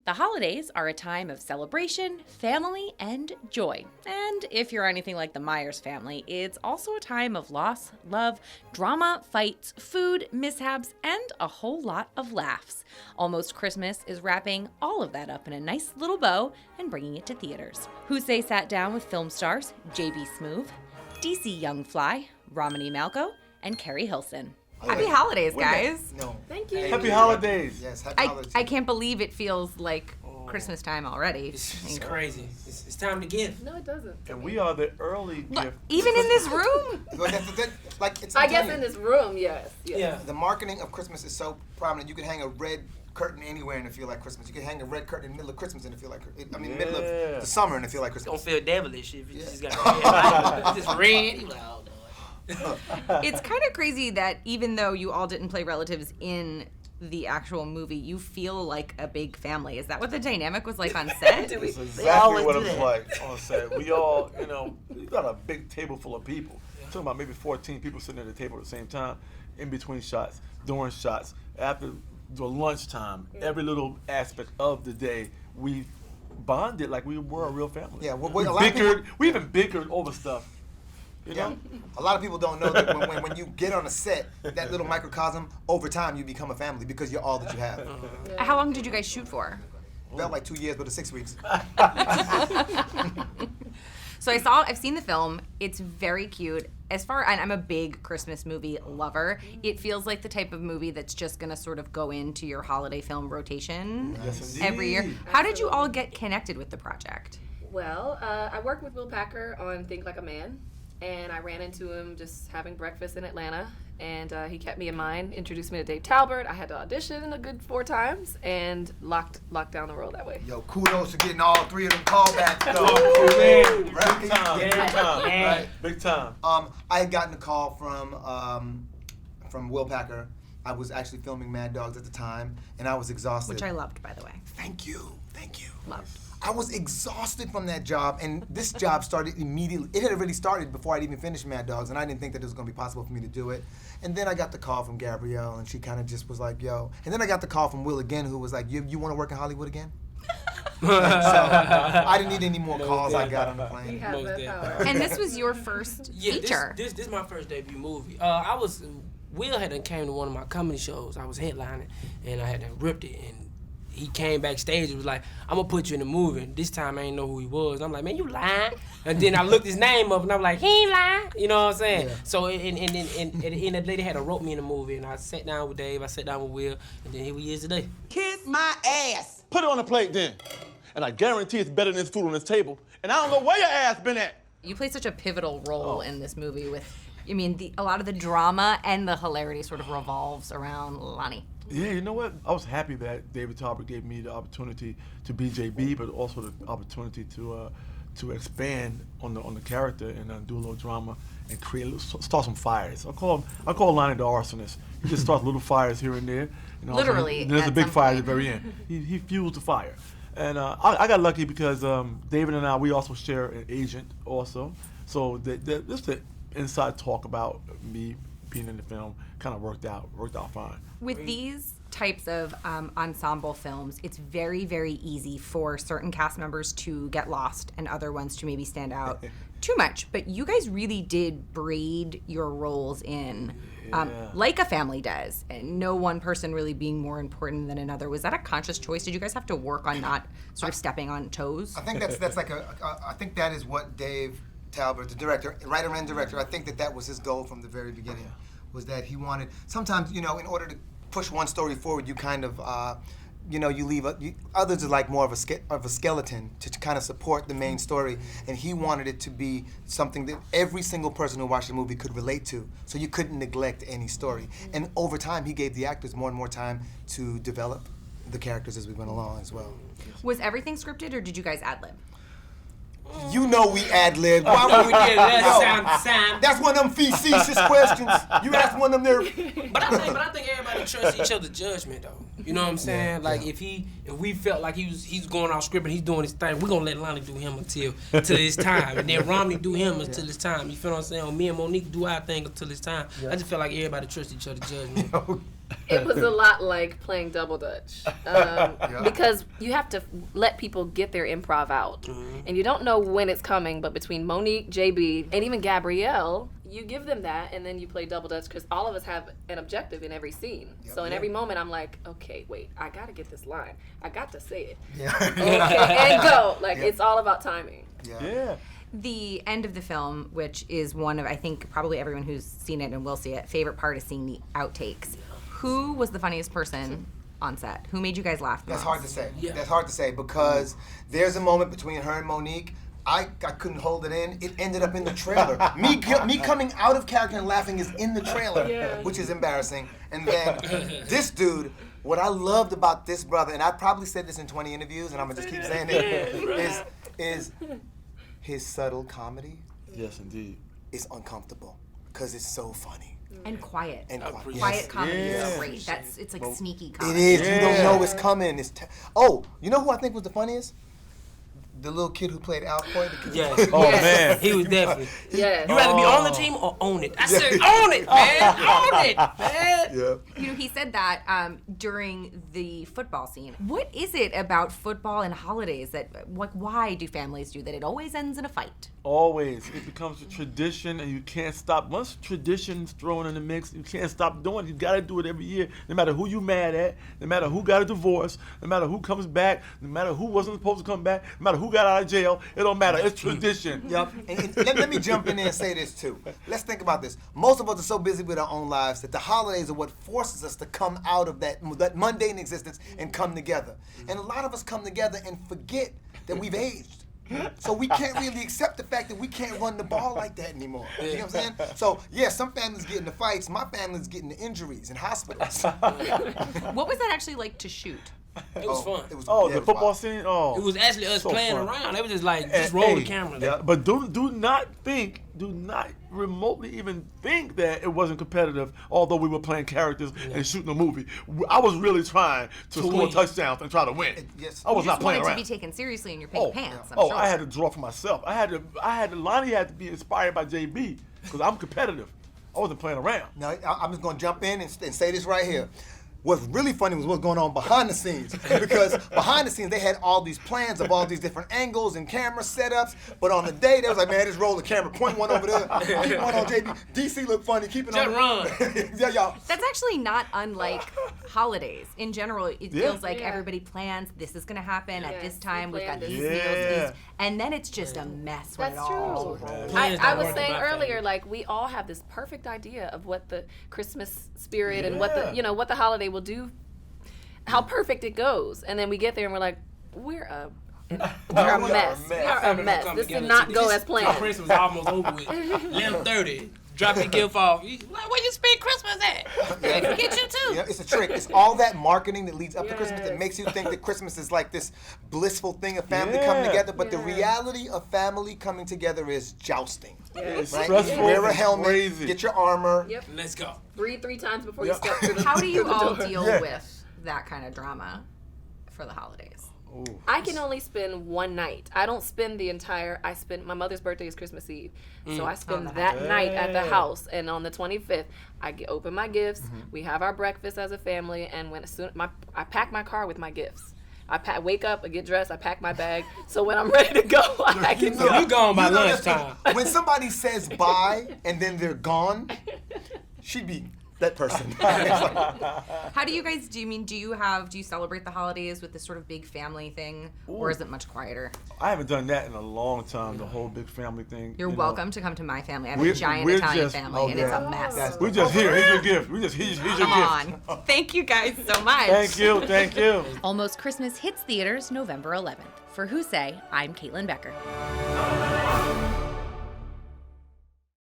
The holidays are a time of celebration, family, and joy. And if you're anything like the Myers family, it's also a time of loss, love, drama, fights, food, mishaps, and a whole lot of laughs. Almost Christmas is wrapping all of that up in a nice little bow and bringing it to theaters. WhoSay sat down with film stars J.B. Smoove, DC Youngfly, Romany Malco, and Carrie Hilson. Happy holidays, guys. No. Thank you. Happy holidays. Yes, happy holidays. I can't believe it feels like Christmas time already. It's crazy. It's time to give. No, it doesn't. And we are the early gift. Even in this room? I guess in this room, yes. Yeah. The marketing of Christmas is so prominent. You can hang a red curtain anywhere and it feel like Christmas. You can hang a red curtain in the middle of Christmas and it feel like middle of the summer and it feel like Christmas. Don't feel devilish if you just got red. It's just red. You like, oh, no. It's kind of crazy that even though you all didn't play relatives in the actual movie, you feel like a big family. Is that what the dynamic was like on set? It's exactly what it's like on set. We all, you got a big table full of people. Talking about maybe 14 people sitting at the table at the same time, in between shots, during shots, after the lunchtime, every little aspect of the day, we bonded like we were a real family. Yeah, we even bickered over stuff. You know? A lot of people don't know that when you get on a set, that little microcosm, over time you become a family because you're all that you have. How long did you guys shoot for? Felt like 2 years, but it's 6 weeks. So I've seen the film. It's very cute. And I'm a big Christmas movie lover. It feels like the type of movie that's just gonna sort of go into your holiday film rotation every year. How did you all get connected with the project? Well, I worked with Will Packer on Think Like a Man, and I ran into him just having breakfast in Atlanta, and he kept me in mind, introduced me to Dave Talbert. I had to audition a good 4 times, and locked down the role that way. Yo, kudos for getting all 3 of them callbacks, though. Big time. Big time. I had gotten a call from Will Packer. I was actually filming Mad Dogs at the time, and I was exhausted. Which I loved, by the way. Thank you. Loved. I was exhausted from that job, and this job started immediately. It had already started before I'd even finished Mad Dogs, and I didn't think that it was going to be possible for me to do it. And then I got the call from Gabrielle, and she kind of just was like, yo. And then I got the call from Will again, who was like, you want to work in Hollywood again? So I didn't need any more calls. I got on the plane. And this was your first feature. This is my first debut movie. Will had came to one of my comedy shows. I was headlining, and I had ripped it, and he came backstage and was like, I'm gonna put you in the movie. And this time I didn't know who he was. I'm like, man, you lying. And then I looked his name up and I'm like, he ain't lying. You know what I'm saying? Yeah. So at the end of the day, they had to wrote me in the movie, and I sat down with Dave, I sat down with Will, and then here he is today. Kiss my ass. Put it on the plate then. And I guarantee it's better than this food on this table. And I don't know where your ass been at. You play such a pivotal role in this movie a lot of the drama and the hilarity sort of revolves around Lonnie. Yeah, you know what? I was happy that David Talbot gave me the opportunity to be JB, but also the opportunity to expand on the character and do a little drama and start some fires. I call Lonnie the arsonist. He just starts little fires here and there. Literally. And there's a big fire at the very end. He fuels the fire. And I got lucky because David and we also share an agent also. So this the inside talk about me being in the film kind of worked out fine. With these types of ensemble films, it's very, very easy for certain cast members to get lost and other ones to maybe stand out too much. But you guys really did braid your roles in like a family does, and no one person really being more important than another. Was that a conscious choice? Did you guys have to work on not sort of stepping on toes? I think that's like I think that is what Dave Talbot, the director, writer and director, I think that was his goal from the very beginning, was that he wanted, sometimes, in order to push one story forward, you kind of, you leave, others are like more of a skeleton to kind of support the main story, and he wanted it to be something that every single person who watched the movie could relate to, so you couldn't neglect any story. And over time, he gave the actors more and more time to develop the characters as we went along as well. Was everything scripted, or did you guys ad-lib? You know we ad-lib. Why would we do that? That's one of them facetious questions. You ask one of them there. But I think everybody trusts each other's judgment, though. You know what I'm saying? If we felt like he's going off script and he's doing his thing, we're gonna let Lonnie do him until his time, and then Romney do him until his time. You feel what I'm saying? Or me and Monique do our thing until his time. I just feel like everybody trusts each other's judgment. It was a lot like playing double dutch because you have to let people get their improv out, and you don't know when it's coming. But between Monique, JB, and even Gabrielle, you give them that, and then you play double dutch because all of us have an objective in every scene. So in every moment, I'm like, okay, wait, I gotta get this line. I got to say it. Okay, and go. Like it's all about timing. Yeah. The end of the film, which is one of, I think, probably everyone who's seen it and will see it, favorite part is seeing the outtakes. Who was the funniest person on set? Who made you guys laugh the That's most? hard to say. That's hard to say because there's a moment between her and Monique. I couldn't hold it in. It ended up in the trailer. me coming out of character and laughing is in the trailer, which is embarrassing. And then this dude, what I loved about this brother, and I probably said this in 20 interviews, and I'm gonna just keep saying it, is his subtle comedy. Yes, indeed. Is uncomfortable because it's so funny. And quiet. And quiet. Quiet comedy is great. It's like sneaky It comedy. is. You don't know it's coming. You know who I think was the funniest? The little kid who played Alcoy. Yes. Oh man. He was definitely. Yes. You rather be on the team or own it? I said own it, man. Own it, man. Yeah. You know, he said that during the football scene. What is it about football and holidays that, why do families do that? It always ends in a fight. Always. It becomes a tradition and you can't stop. Once tradition's thrown in the mix, you can't stop doing it. You gotta do it every year. No matter who you mad at, no matter who got a divorce, no matter who comes back, no matter who wasn't supposed to come back, no matter who got out of jail, it don't matter. It's tradition. Yep. And let me jump in there and say this too. Let's think about this. Most of us are so busy with our own lives that the holidays are what forces us to come out of that mundane existence and come together. And a lot of us come together and forget that we've aged. So we can't really accept the fact that we can't run the ball like that anymore. You know what I'm saying? So yeah, some families get into fights. My family's getting into injuries in hospitals. What was that actually like to shoot? It was fun. It was, The football scene. Oh, It was actually us so playing fun. around. It was just like, just roll the Hey, camera. Yeah, but do not remotely even think that it wasn't competitive, although we were playing characters and shooting a movie. I was really trying to score win. touchdowns and try to win. Yes. I was You not just playing wanted around. to be taken seriously in your pink pants, I'm sure. I had to draw for myself. Lonnie had to be inspired by JB because I'm competitive. I wasn't playing around. Now, I'm just going to jump in and say this right here. What's really funny was what's going on behind the scenes. Because behind the scenes, they had all these plans of all these different angles and camera setups. But on the day, they was like, man, just roll the camera. Point one over there. Keep one on JB. DC look funny. Keep it on. Just run. Yeah, y'all. That's actually not unlike holidays. In general, it feels like Yeah. everybody plans this is going to happen at Yes, this time. we We've got planned these this. meals, and then it's just a mess when That's it all true. rolls. Plans I don't was work saying in my earlier, family. like we all have this perfect idea of what the Christmas spirit and what the what the holiday will do, how perfect it goes, and then we get there and we're like, we're a mess. We are a mess. This did not go as planned. Christmas was almost over with. 11:30. Drop your gift off. Like, where you spend Christmas at? They forget you too. Yeah, it's a trick. It's all that marketing that leads up to Christmas that Yes. makes you think that Christmas is like this blissful thing of family coming together. But the reality of family coming together is jousting. It's Right? stressful. Wear a and helmet, crazy. get your armor. Yep. Let's go. Breathe 3 times before you step through the How do you through the all door. deal Yeah. with that kind of drama for the holidays? I can only spend one night. I don't spend the entire. My mother's birthday is Christmas Eve, so I spend that night at the house. And on the 25th, I open my gifts. We have our breakfast as a family, and I pack my car with my gifts. I wake up, I get dressed, I pack my bag. So when I'm ready to go, I can go. You gone by You know, that's lunchtime. when somebody says bye and then they're gone, she'd be that person. How do you guys do? Do you celebrate the holidays with this sort of big family thing, or is it much quieter? I haven't done that in a long time, the whole big family thing. You're you know. welcome to come to my family. I have We're- a giant we're Italian just- family, and it's a mess. That's- We just here. Here's your gift. Here's your Come gift. on. Thank you guys so much. Thank you. Almost Christmas hits theaters November 11th. For WhoSay, I'm Caitlyn Becker.